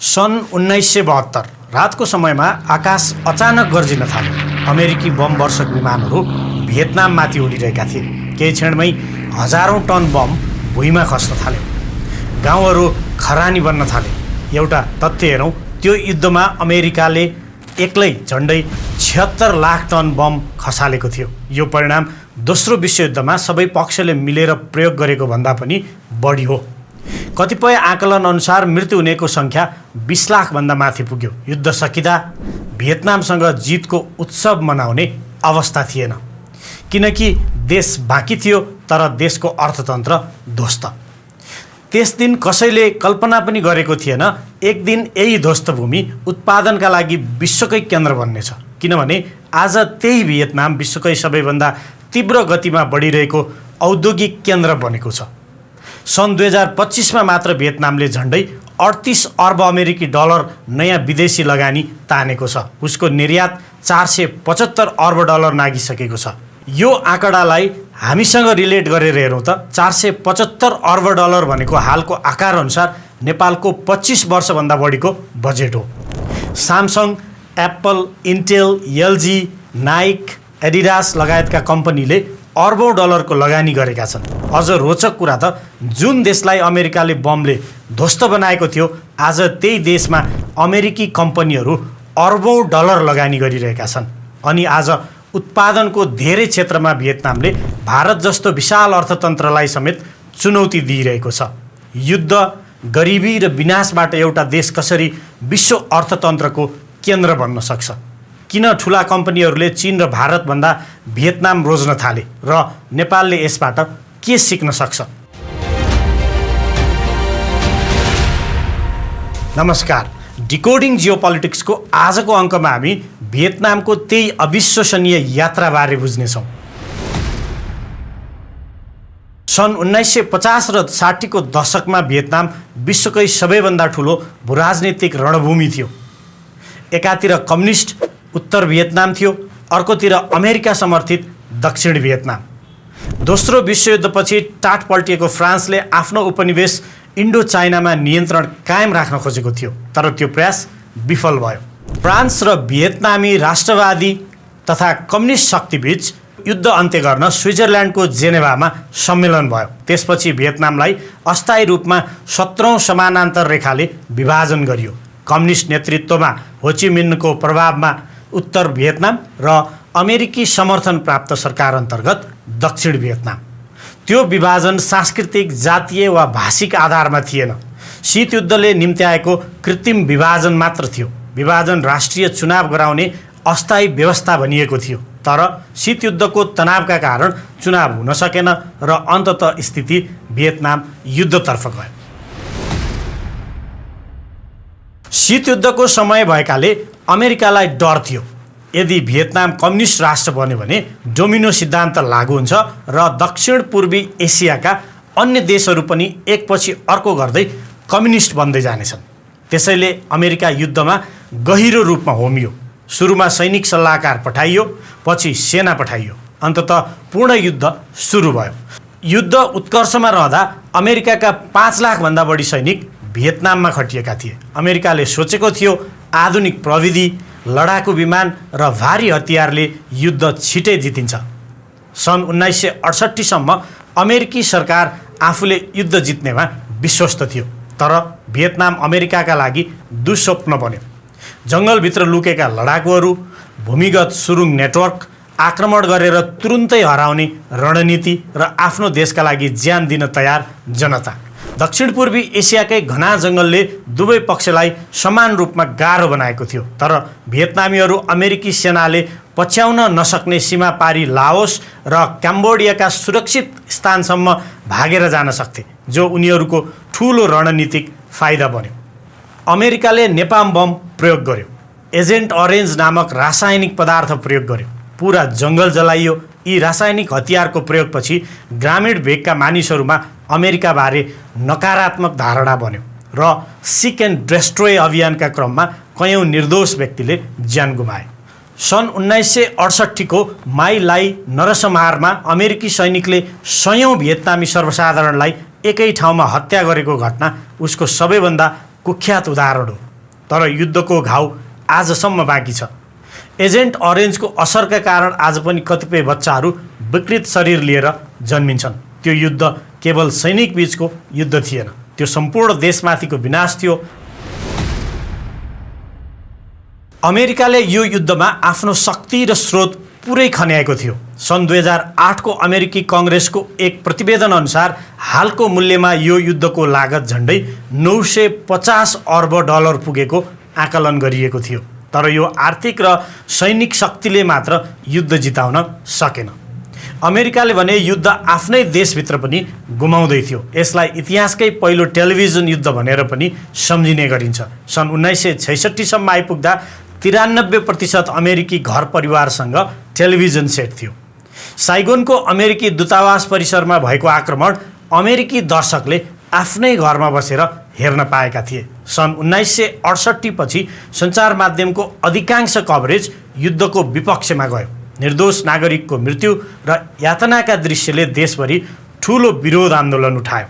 सन् 1972 रातको समयमा आकाश अचानक गर्जिन थाल्यो। अमेरिकी बम वर्षक विमानहरू भियतनाममाथि उडिरहेका थिए। केही क्षणमै हजारौं टन बम भुइँमा खस्न थाल्यो। गाउँहरू खरानी बन्न थाले। एउटा तथ्य हेरौँ, त्यो युद्धमा अमेरिकाले एक्लै झन्डै 76 लाख टन बम खसालेको थियो। यो परिणाम दोस्रो विश्वयुद्धमा सबै पक्षले मिलेर प्रयोग गरेको भन्दा पनि बढी हो। कतिपय आकलन अनुसार मृत्यु हुनेको सङ्ख्या 20 लाखभन्दा माथि पुग्यो। युद्ध सकिँदा भियतनामसँग जितको उत्सव मनाउने अवस्था थिएन, किनकि देश बाँकी थियो तर देशको अर्थतन्त्र ध्वस्त। त्यस दिन कसैले कल्पना पनि गरेको थिएन एक दिन यही ध्वस्त भूमि उत्पादनका लागि विश्वकै केन्द्र बन्नेछ, किनभने आज त्यही भियतनाम विश्वकै सबैभन्दा तीव्र गतिमा बढिरहेको औद्योगिक केन्द्र बनेको छ। सन् 2025 मा मात्र भियतनामले झन्डै 38 अर्ब अमेरिकी डलर नयाँ विदेशी लगानी तानेको छ। उसको निर्यात 475 अर्ब डलर नागिसकेको छ। यो आँकडालाई हामीसँग रिलेट गरेर हेरौँ त 475 अर्ब डलर भनेको हालको आकार अनुसार नेपालको 25 वर्षभन्दा बढीको बजेट हो। Samsung, Apple, Intel, LG, Naik, Adidas लगायतका कम्पनीले अर्बौं डलरको लगानी गरेका छन्। अझ रोचक कुरा त जुन देशलाई अमेरिकाले बमले ध्वस्त बनाएको थियो, आज त्यही देशमा अमेरिकी कम्पनीहरू अर्बौं डलर लगानी गरिरहेका छन्। अनि आज उत्पादनको धेरै क्षेत्रमा भियतनामले भारत जस्तो विशाल अर्थतन्त्रलाई समेत चुनौती दिइरहेको छ। युद्ध, गरिबी र विनाशबाट एउटा देश कसरी विश्व अर्थतन्त्रको केन्द्र बन्न सक्छ? किन ठुला कम्पनीहरूले चीन र भारतभन्दा भियतनाम रोज्न थाले र नेपालले यसबाट के सिक्न सक्छ? नमस्कार, डिकोडिङ जियोपोलिटिक्सको आजको अङ्कमा हामी भियतनामको त्यही अविश्वसनीय यात्राबारे बुझ्नेछौँ। सन् 1950 र 60 को दशकमा भियतनाम विश्वकै सबैभन्दा ठुलो भूराजनीतिक रणभूमि थियो। एकातिर कम्युनिस्ट उत्तर भियतनाम थियो, अर्कोतिर अमेरिका समर्थित दक्षिण भियतनाम। दोस्रो विश्वयुद्धपछि टाट पल्टिएको फ्रान्सले आफ्नो उपनिवेश इन्डो चाइनामा नियन्त्रण कायम राख्न खोजेको थियो, तर त्यो प्रयास विफल भयो। फ्रान्स र भियतनामी राष्ट्रवादी तथा कम्युनिस्ट शक्तिबीच युद्ध अन्त्य गर्न स्विजरल्यान्डको जेनेभामा सम्मेलन भयो। त्यसपछि भियतनामलाई अस्थायी रूपमा 17औं समानान्तर रेखाले विभाजन गरियो। कम्युनिस्ट नेतृत्वमा हो ची मिन्हको प्रभावमा उत्तर भियतनाम र अमेरिकी समर्थन प्राप्त सरकार अन्तर्गत दक्षिण भियतनाम। त्यो विभाजन सांस्कृतिक, जातीय वा भाषिक आधारमा थिएन। शीतयुद्धले निम्त्याएको कृत्रिम विभाजन मात्र थियो। विभाजन राष्ट्रिय चुनाव गराउने अस्थायी व्यवस्था भनिएको थियो, तर शीतयुद्धको तनावका कारण चुनाव हुन सकेन र अन्ततः स्थिति भियतनाम युद्धतर्फ गयो। शीतयुद्धको समय भएकाले अमेरिकालाई डर थियो, यदि भियतनाम कम्युनिस्ट राष्ट्र बन्यो भने डोमिनो सिद्धान्त लागू हुन्छ र दक्षिण पूर्वी एसियाका अन्य देशहरू पनि एकपछि अर्को गर्दै कम्युनिस्ट बन्दै जानेछन्। त्यसैले अमेरिका युद्धमा गहिरो रूपमा होमियो। सुरुमा सैनिक सल्लाहकार पठाइयो, पछि सेना पठाइयो, अन्ततः पूर्ण युद्ध सुरु भयो। युद्ध उत्कर्षमा रहँदा अमेरिकाका 5 लाखभन्दा बढी सैनिक भियतनाममा खटिएका थिए। अमेरिकाले सोचेको थियो आधुनिक प्रविधि, लडाकु विमान र भारी हतियारले युद्ध छिटै जितिन्छ। सन् 1968 सम्म अमेरिकी सरकार आफूले युद्ध जित्नेमा विश्वस्त थियो, तर भियतनाम अमेरिकाका लागि दुस्वप्न बन्यो। जङ्गलभित्र लुकेका लडाकुहरू, भूमिगत सुरुङ नेटवर्क, आक्रमण गरेर तुरुन्तै हराउने रणनीति र आफ्नो देशका लागि ज्यान दिन तयार जनता। दक्षिण पूर्वी एसियाकै घना जङ्गलले दुवै पक्षलाई समान रूपमा गाह्रो बनाएको थियो, तर भियतनामीहरू अमेरिकी सेनाले पछ्याउन नसक्ने सीमा पारी लाओस र क्याम्बोडियाका सुरक्षित स्थानसम्म भागेर जान सक्थे, जो उनीहरूको ठूलो रणनीतिक फाइदा बन्यो। अमेरिकाले नेपाम बम प्रयोग गर्यो। एजेन्ट अरेन्ज नामक रासायनिक पदार्थ प्रयोग गर्यो। पुरा जङ्गल जलाइयो। यी रासायनिक हतियारको प्रयोगपछि ग्रामीण भेगका मानिसहरूमा अमेरिकाबारे नकारात्मक धारणा बन्यो र सिक एन्ड डेस्ट्रोय अभियानका क्रममा कयौं निर्दोष व्यक्तिले ज्यान गुमाए। सन् 1968 को माई लाई नरसंहारमा अमेरिकी सैनिकले सयौं भियतनामी सर्वसाधारणलाई एकै ठाउँमा हत्या गरेको घटना उसको सबैभन्दा कुख्यात उदाहरण हो। तर युद्धको घाउ आजसम्म बाँकी छ। एजेन्ट अरेन्जको असरका कारण आज पनि कतिपय बच्चाहरू विकृत शरीर लिएर जन्मिन्छन्। त्यो युद्ध केवल सैनिक बीचको युद्ध थिएन, त्यो सम्पूर्ण देशमाथिको विनाश थियो। अमेरिकाले यो युद्धमा आफ्नो शक्ति र स्रोत पुरै खन्याएको थियो। सन् 2008 को अमेरिकी कङ्ग्रेसको एक प्रतिवेदन अनुसार हालको मूल्यमा यो युद्धको लागत झन्डै 950 अर्ब डलर पुगेको आकलन गरिएको थियो। तर यो आर्थिक र सैनिक शक्तिले मात्र युद्ध जिताउन सकेन। अमेरिकाले भने युद्ध आफ्नै देशभित्र पनि गुमाउँदै थियो। यसलाई इतिहासकै पहिलो टेलिभिजन युद्ध भनेर पनि सम्झिने गरिन्छ। सन् 1966 सम्म आइपुग्दा 93% अमेरिकी घर परिवारसँग टेलिभिजन सेट थियो। साइगोनको अमेरिकी दूतावास परिसरमा भएको आक्रमण अमेरिकी दर्शकले आफ्नै घरमा बसेर हेर्न पाएका थिए। सन् 1968 पछि सञ्चार माध्यमको अधिकांश कभरेज युद्धको विपक्षमा गयो। निर्दोष नागरिकको मृत्यु र यातनाका दृश्यले देशभरि ठूलो विरोध आन्दोलन उठायो।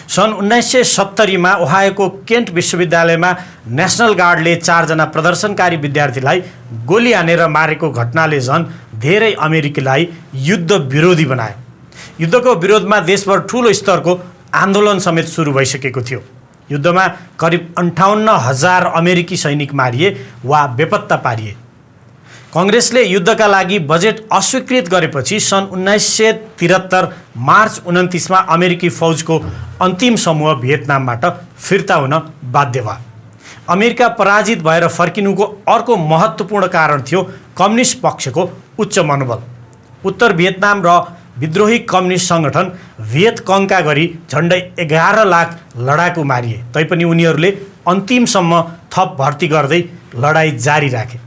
सन् 1970 मा ओहायोको केन्ट विश्वविद्यालयमा नेसनल गार्डले 4 जना प्रदर्शनकारी विद्यार्थीलाई गोली हानेर मारेको घटनाले झन् धेरै अमेरिकीलाई युद्ध विरोधी बनायो। युद्धको विरोधमा देशभर ठूलो स्तरको आन्दोलन समेत सुरु भइसकेको थियो। युद्धमा करिब 58,000 अमेरिकी सैनिक मारिए वा बेपत्ता पारिए। कङ्ग्रेसले युद्धका लागि बजेट अस्वीकृत गरेपछि सन् 1973 मार्च 29 मा अमेरिकी फौजको अन्तिम समूह भियतनामबाट फिर्ता हुन बाध्य भयो। अमेरिका पराजित भएर फर्किनुको अर्को महत्त्वपूर्ण कारण थियो कम्युनिस्ट पक्षको उच्च मनोबल। उत्तर भियतनाम र विद्रोही कम्युनिस्ट सङ्गठन भियतकङका गरी झन्डै 11 लाख लडाकु मारिए तैपनि उनीहरूले अन्तिमसम्म थप भर्ती गर्दै लडाईँ जारी राखे।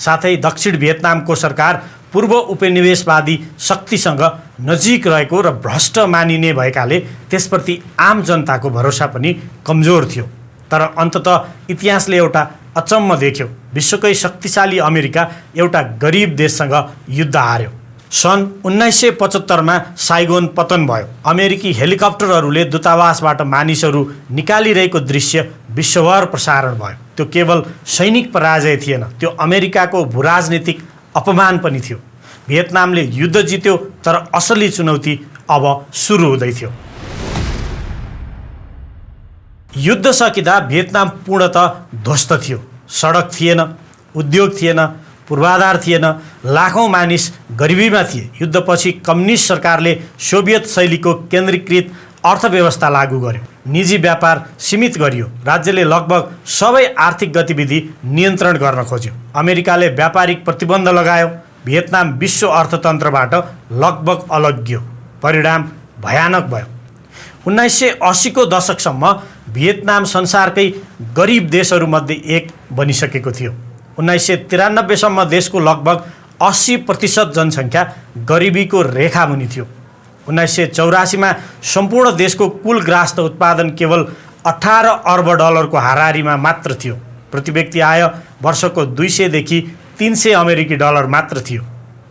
साथै दक्षिण भियतनामको सरकार पूर्व उपनिवेशवादी शक्तिसँग नजिक रहेको र भ्रष्ट मानिने भएकाले त्यसप्रति आम जनताको भरोसा पनि कमजोर थियो। तर अन्ततः इतिहासले एउटा अचम्म देख्यो। विश्वकै शक्तिशाली अमेरिका एउटा गरिब देशसँग युद्ध हार्यो। सन् 1975 मा साइगोन पतन भयो। अमेरिकी हेलिकप्टरहरूले दूतावासबाट मानिसहरू निकालिरहेको दृश्य विश्वभर प्रसारण भयो। त्यो केवल सैनिक पराजय थिएन, त्यो अमेरिकाको भूराजनीतिक अपमान पनि थियो। भियतनामले युद्ध जित्यो, तर असली चुनौती अब सुरु हुँदै थियो। युद्ध सकिँदा भियतनाम पूर्णतः ध्वस्त थियो। सडक थिएन, उद्योग थिएन, पूर्वाधार थिएन, लाखौं मानिस गरिबीमा थिए। युद्धपछि कम्युनिस्ट सरकारले सोभियत शैलीको केन्द्रीकृत अर्थव्यवस्था लागू गर्यो। निजी व्यापार सीमित गरियो। राज्यले लगभग सबै आर्थिक गतिविधि नियन्त्रण गर्न खोज्यो। अमेरिकाले व्यापारिक प्रतिबन्ध लगायो। भियतनाम विश्व अर्थतन्त्रबाट लगभग अलग्गियो। परिणाम भयानक भयो। 1980 को दशकसम्म भियतनाम संसारकै गरिब देशहरूमध्ये एक बनिसकेको थियो। 1993 सम्म देशको लगभग 80% जनसङ्ख्या गरिबीको रेखामुनि थियो। 1984 मा सम्पूर्ण देशको कुल ग्राहस्थ उत्पादन केवल 18 अर्ब डलरको हाराहारीमा मात्र थियो। प्रति व्यक्ति आय वर्षको 200 देखि 300 अमेरिकी डलर मात्र थियो।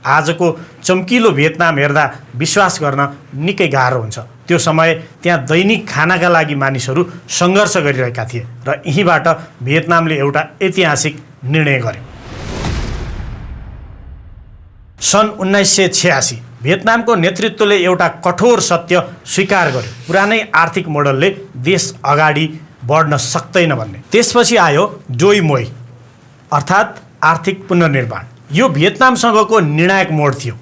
आजको चम्किलो भियतनाम हेर्दा विश्वास गर्न निकै गाह्रो हुन्छ। त्यो समय त्यहाँ दैनिक खानाका लागि मानिसहरू सङ्घर्ष गरिरहेका थिए र यहीँबाट भियतनामले एउटा ऐतिहासिक निर्णय गर्यो। सन् 1986 भियतनामको नेतृत्वले एउटा कठोर सत्य स्वीकार गर्यो। पुरानै आर्थिक मोडलले देश अगाडि बढ्न सक्दैन भन्ने। त्यसपछि आयो डोइ मोइ अर्थात् आर्थिक पुनर्निर्माण। यो भियतनामसँगको निर्णायक मोड थियो।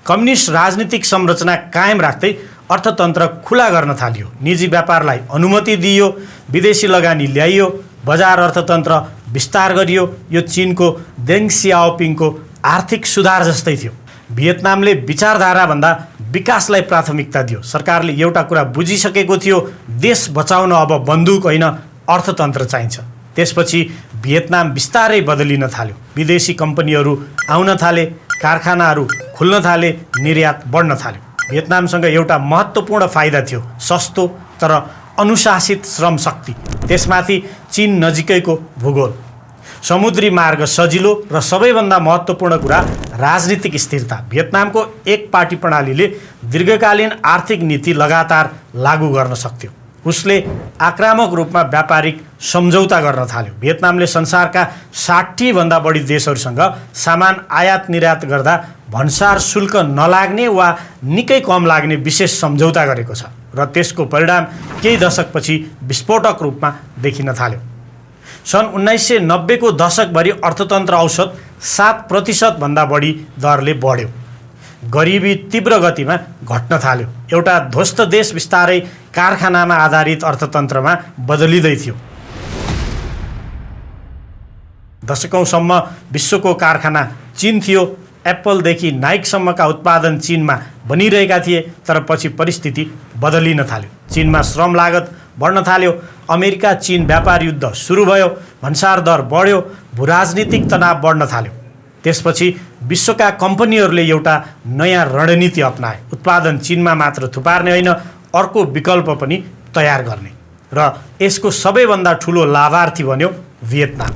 कम्युनिस्ट राजनीतिक संरचना कायम राख्दै अर्थतन्त्र खुला गर्न थालियो। निजी व्यापारलाई अनुमति दिइयो, विदेशी लगानी ल्याइयो, बजार अर्थतन्त्र विस्तार गरियो। यो चीनको देङ सियाओपिङको आर्थिक सुधार जस्तै थियो। भियतनामले विचारधाराभन्दा विकासलाई प्राथमिकता दियो। सरकारले एउटा कुरा बुझिसकेको थियो, देश बचाउन अब बन्दुक होइन अर्थतन्त्र चाहिन्छ। त्यसपछि भियतनाम बिस्तारै बदलिन थाल्यो। विदेशी कम्पनीहरू आउन थाले, कारखानाहरू खुल्न थाले, निर्यात बढ्न थाल्यो। भियतनामसँग एउटा महत्त्वपूर्ण फाइदा थियो, सस्तो तर अनुशासित श्रम शक्ति। त्यसमाथि चीन नजिकैको भूगोल, समुद्री मार्ग सजिलो र सबैभन्दा महत्त्वपूर्ण कुरा राजनीतिक स्थिरता। भियतनामको एक पार्टी प्रणालीले दीर्घकालीन आर्थिक नीति लगातार लागू गर्न सक्थ्यो। उसले आक्रामक रूपमा व्यापारिक सम्झौता गर्न थाल्यो। भियतनामले संसारका 60 भन्दा बढी देशहरूसँग सामान आयात निर्यात गर्दा भन्सार शुल्क नलाग्ने वा निकै कम लाग्ने विशेष सम्झौता गरेको छ र त्यसको परिणाम केही दशकपछि विस्फोटक रूपमा देखिन थाल्यो। सन् 1990 को दशकभरि अर्थतन्त्र औसत 7% भन्दा बढी दरले बढ्यो। गरिबी तीव्र गतिमा घट्न थाल्यो। एउटा ध्वस्त देश बिस्तारै कारखानामा आधारित अर्थतन्त्रमा बदलिँदै थियो। दशकौँसम्म विश्वको कारखाना चीन थियो। एप्पलदेखि नाइकसम्मका उत्पादन चीनमा बनिरहेका थिए, तर पछि परिस्थिति बदलिन थाल्यो। चीनमा श्रम लागत बढ्न थाल्यो। अमेरिका चीन व्यापार युद्ध सुरु भयो। भन्सार दर बढ्यो। भूराजनीतिक तनाव बढ्न थाल्यो। त्यसपछि विश्वका कम्पनीहरूले एउटा नयाँ रणनीति अपनाए। उत्पादन चीनमा मात्र थुपार्ने होइन, अर्को विकल्प पनि तयार गर्ने, र यसको सबैभन्दा ठुलो लाभार्थी बन्यो भियतनाम।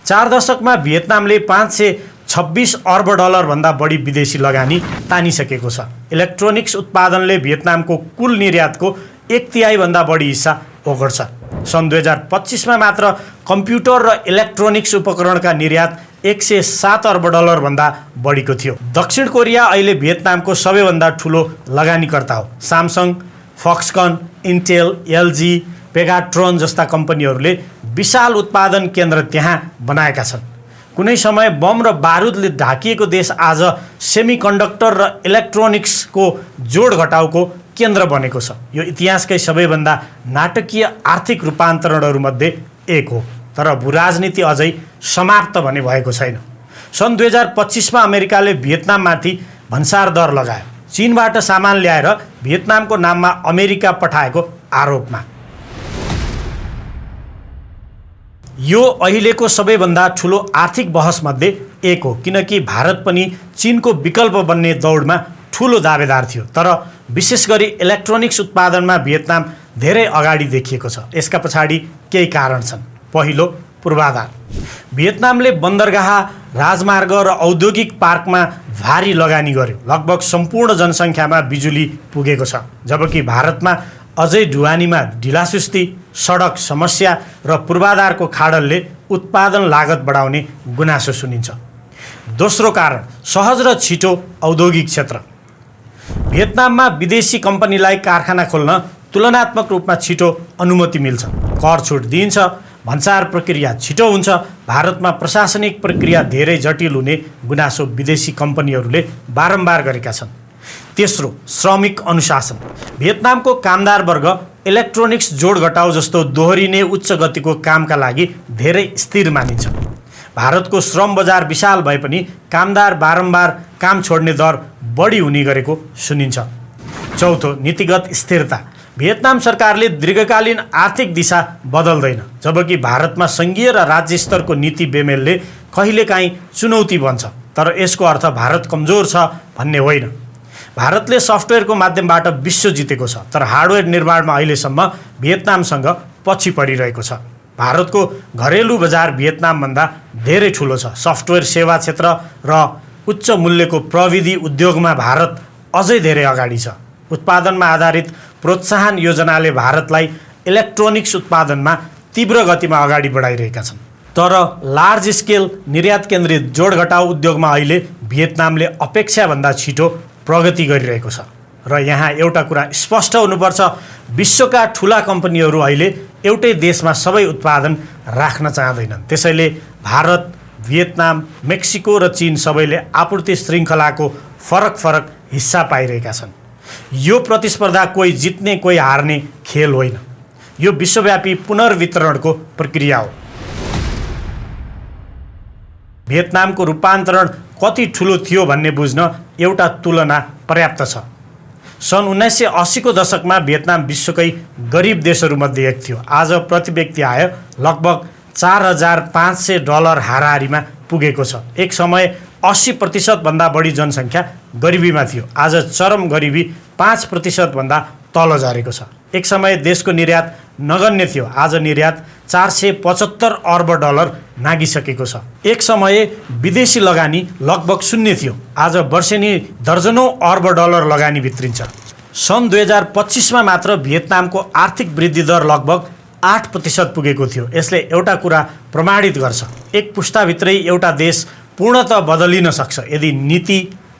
4 दशकमा भियतनामले 526 अर्ब डलर भन्दा बढी विदेशी लगानी तानिसकेको छ। इलेक्ट्रोनिक्स उत्पादनले भियतनामको कुल निर्यातको 1/3 भन्दा बढी हिस्सा ओगट्छ। सन् 2025 मा मात्र कम्प्युटर र इलेक्ट्रोनिक्स उपकरणका निर्यात 107 अर्ब डलर भन्दा बढीको थियो। दक्षिण कोरिया अहिले भियतनामको सबैभन्दा ठुलो लगानीकर्ता हो। स्यामसङ, फक्सकन, इन्टेल, एलजी, पेगाट्रोन जस्ता कम्पनीहरूले विशाल उत्पादन केन्द्र त्यहाँ बनाएका छन्। कुनै समय बम र बारुदले ढाकिएको देश आज सेमिकन्डक्टर र इलेक्ट्रोनिक्सको जोड घटाउको केन्द्र बनेको छ। यो इतिहासकै सबैभन्दा नाटकीय आर्थिक रूपान्तरणहरूमध्ये एक हो, तर भूराजनीति अझै समाप्त भने भएको छैन। सन् 2025 मा अमेरिकाले भियतनाममाथि भन्सार दर लगायो, चीनबाट सामान ल्याएर भियतनामको नाममा अमेरिका पठाएको आरोपमा। यो अहिलेको सबैभन्दा ठुलो आर्थिक बहसमध्ये एक हो, किनकि भारत पनि चीनको विकल्प बन्ने दौडमा ठुलो दावेदार थियो। तर विशेष गरी इलेक्ट्रोनिक्स उत्पादनमा भियतनाम धेरै अगाडि देखिएको छ। यसका पछाडि केही कारण छन्। पहिलो, पूर्वाधार। भियतनामले बन्दरगाह, राजमार्ग र औद्योगिक पार्कमा भारी लगानी गर्यो। लगभग सम्पूर्ण जनसङ्ख्यामा बिजुली पुगेको छ, जबकि भारतमा अझै ढुवानीमा ढिलासुस्ती, सडक समस्या र पूर्वाधारको खाडलले उत्पादन लागत बढाउने गुनासो सुनिन्छ। दोस्रो कारण, सहज र छिटो औद्योगिक क्षेत्र। भियतनाममा विदेशी कम्पनीलाई कारखाना खोल्न तुलनात्मक रूपमा छिटो अनुमति मिल्छ, कर छुट दिइन्छ, भन्सार प्रक्रिया छिटो हुन्छ। भारतमा प्रशासनिक प्रक्रिया धेरै जटिल हुने गुनासो विदेशी कम्पनीहरूले बारम्बार गरेका छन्। तेस्रो, श्रमिक अनुशासन। भियतनामको कामदार वर्ग इलेक्ट्रोनिक्स जोड घटाउ जस्तो दोहोरिने उच्च गतिको कामका लागि धेरै स्थिर मानिन्छ। भारतको श्रम बजार विशाल भए पनि कामदार बारम्बार काम छोड्ने दर बढी हुने गरेको सुनिन्छ। चौथो, नीतिगत स्थिरता। भियतनाम सरकारले दीर्घकालीन आर्थिक दिशा बदल्दैन, जबकि भारतमा सङ्घीय र राज्य स्तरको नीति बेमेलले कहिलेकाहीँ चुनौती बन्छ। तर यसको अर्थ भारत कमजोर छ भन्ने होइन। भारतले सफ्टवेयरको माध्यमबाट विश्व जितेको छ, तर हार्डवेयर निर्माणमा अहिलेसम्म भियतनामसँग पछि परिरहेको छ। भारतको घरेलु बजार भियतनामभन्दा धेरै ठुलो छ। सफ्टवेयर सेवा क्षेत्र र उच्च मूल्यको प्रविधि उद्योगमा भारत अझै धेरै अगाडि छ। उत्पादनमा आधारित प्रोत्साहन योजनाले भारतलाई इलेक्ट्रोनिक्स उत्पादनमा तीव्र गतिमा अगाडि बढाइरहेका छन्। तर लार्ज स्केल निर्यात केन्द्रित जोड घटाउ उद्योगमा अहिले भियतनामले अपेक्षाभन्दा छिटो प्रगति गरिरहेको छ। र यहाँ एउटा कुरा स्पष्ट हुनुपर्छ, विश्वका ठुला कम्पनीहरू अहिले एउटै देशमा सबै उत्पादन राख्न चाहँदैनन्। त्यसैले भारत, भियतनाम, मेक्सिको र चीन सबैले आपूर्ति श्रृङ्खलाको फरक हिस्सा पाइरहेका छन्। यो प्रतिस्पर्धा कोही जित्ने कोही हार्ने खेल होइन, यो विश्वव्यापी पुनर्वितरणको प्रक्रिया हो। भियतनामको रूपान्तरण कति ठुलो थियो भन्ने बुझ्न एउटा तुलना पर्याप्त छ। सन् 1980 को दशकमा भियतनाम विश्वकै गरिब देशहरूमध्ये एक थियो। आज प्रति व्यक्ति आय लगभग 4,500 डलर हाराहारीमा पुगेको छ। एक समय 80% भन्दा बढी जनसङ्ख्या गरिबीमा थियो। आज चरम गरिबी 5% भन्दा तल झरेको छ। एक समय देशको निर्यात नगण्य थियो। आज निर्यात 475 अर्ब डलर नागिसकेको छ। एक समय विदेशी लगानी लगभग शून्य थियो। आज वर्षेनी दर्जनौं अर्ब डलर लगानी भित्रिन्छ। सन् 2025मा मात्र भियतनामको आर्थिक वृद्धि दर लगभग 8% पुगेको थियो। यसले एउटा कुरा प्रमाणित गर्छ, एक पुस्ताभित्रै एउटा देश पूर्णतः बदलिन सक्छ यदि नीति,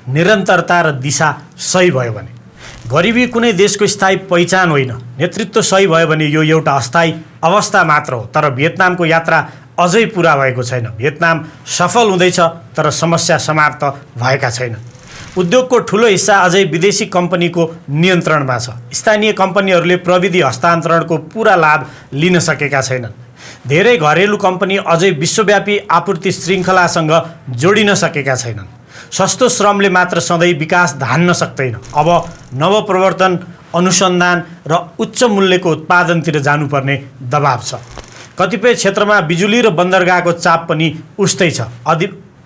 निरन्तरता र दिशा सही भयो भने। गरिबी कुनै देशको स्थायी पहिचान होइन, नेतृत्व सही भयो भने यो एउटा अस्थायी अवस्था मात्र हो। तर भियतनामको यात्रा अझै पुरा भएको छैन। भियतनाम सफल हुँदैछ तर समस्या समाप्त भएका छैनन्। उद्योगको ठुलो हिस्सा अझै विदेशी कम्पनीको नियन्त्रणमा छ। स्थानीय कम्पनीहरूले प्रविधि हस्तान्तरणको पुरा लाभ लिन सकेका छैनन्। धेरै घरेलु कम्पनी अझै विश्वव्यापी आपूर्ति श्रृङ्खलासँग जोडिन सकेका छैनन्। सस्तो श्रमले मात्र सधैँ विकास धान्न सक्दैन। अब नवप्रवर्तन, अनुसन्धान र उच्च मूल्यको उत्पादनतिर जानुपर्ने दबाब छ। कतिपय क्षेत्रमा बिजुली र बन्दरगाहको चाप पनि उस्तै छ।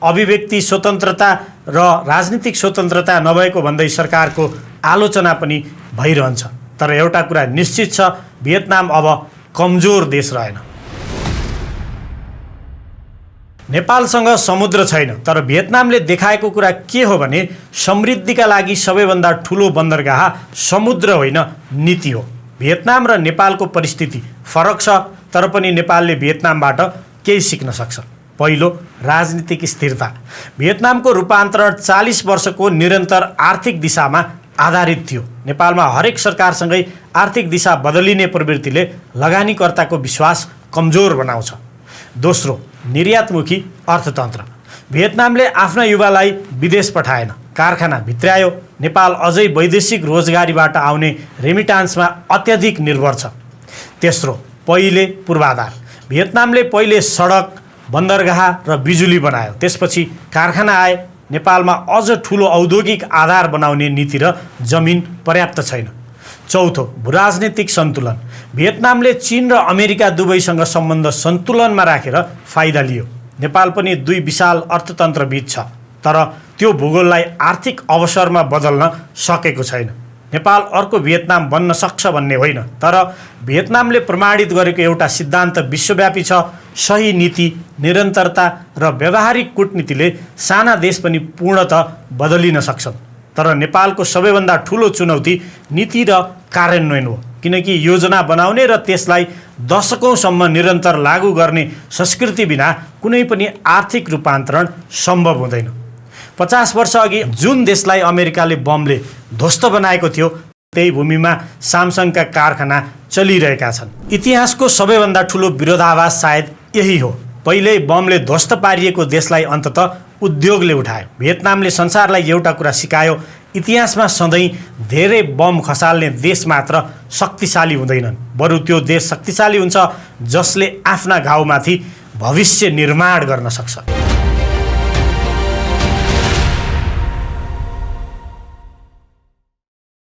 अभिव्यक्ति स्वतन्त्रता र राजनीतिक स्वतन्त्रता नभएको भन्दै सरकारको आलोचना पनि भइरहन्छ। तर एउटा कुरा निश्चित छ, भियतनाम अब कमजोर देश रहेन। नेपालसँग समुद्र छैन, तर भियतनामले देखाएको कुरा के हो भने समृद्धिका लागि सबैभन्दा ठुलो बन्दरगाह समुद्र होइन, नीति हो। भियतनाम र नेपालको परिस्थिति फरक छ, तर पनि नेपालले भियतनामबाट केही सिक्न सक्छ। पहिलो, राजनीतिक स्थिरता। भियतनामको रूपान्तरण 40 वर्षको निरन्तर आर्थिक दिशामा आधारित थियो। नेपालमा हरेक सरकारसँगै आर्थिक दिशा बदलिने प्रवृत्तिले लगानीकर्ताको विश्वास कमजोर बनाउँछ। दोस्रो, निर्यातमुखी अर्थतन्त्र। भियतनामले आफ्ना युवालाई विदेश पठाएन, कारखाना भित्र्यायो। नेपाल अझै वैदेशिक रोजगारीबाट आउने रेमिटान्समा अत्यधिक निर्भर छ। तेस्रो, पहिले पूर्वाधार। भियतनामले पहिले सडक, बन्दरगाह र बिजुली बनायो, त्यसपछि कारखाना आए। नेपालमा अझ ठुलो औद्योगिक आधार बनाउने नीति र जमिन पर्याप्त छैन। चौथो, भूराजनीतिक सन्तुलन। भियतनामले चीन र अमेरिका दुवैसँग सम्बन्ध सन्तुलनमा राखेर फाइदा लियो। नेपाल पनि दुई विशाल अर्थतन्त्रबीच छ, तर त्यो भूगोललाई आर्थिक अवसरमा बदल्न सकेको छैन। नेपाल अर्को भियतनाम बन्न सक्छ भन्ने होइन, तर भियतनामले प्रमाणित गरेको एउटा सिद्धान्त विश्वव्यापी छ, सही नीति, निरन्तरता र व्यावहारिक कूटनीतिले साना देश पनि पूर्णतः बदलिन सक्छन्। तर नेपालको सबैभन्दा ठुलो चुनौती नीति र कार्यान्वयन हो, किनकि योजना बनाउने र त्यसलाई दशकौँसम्म निरन्तर लागू गर्ने संस्कृति बिना कुनै पनि आर्थिक रूपान्तरण सम्भव हुँदैन। 50 वर्ष अघि जुन देशलाई अमेरिकाले बमले ध्वस्त बनाएको थियो, त्यही भूमिमा सामसङका कारखाना चलिरहेका छन्। इतिहासको सबैभन्दा ठुलो विरोधाभास सायद यही हो। पहिले बमले ध्वस्त पारिएको देशलाई अन्ततः उद्योगले उठायो। भियतनामले संसारलाई एउटा कुरा सिकायो, इतिहासमा सधैँ धेरै बम खसाल्ने देश मात्र शक्तिशाली हुँदैनन्, बरु त्यो देश शक्तिशाली हुन्छ जसले आफ्ना घाउमाथि भविष्य निर्माण गर्न सक्छ।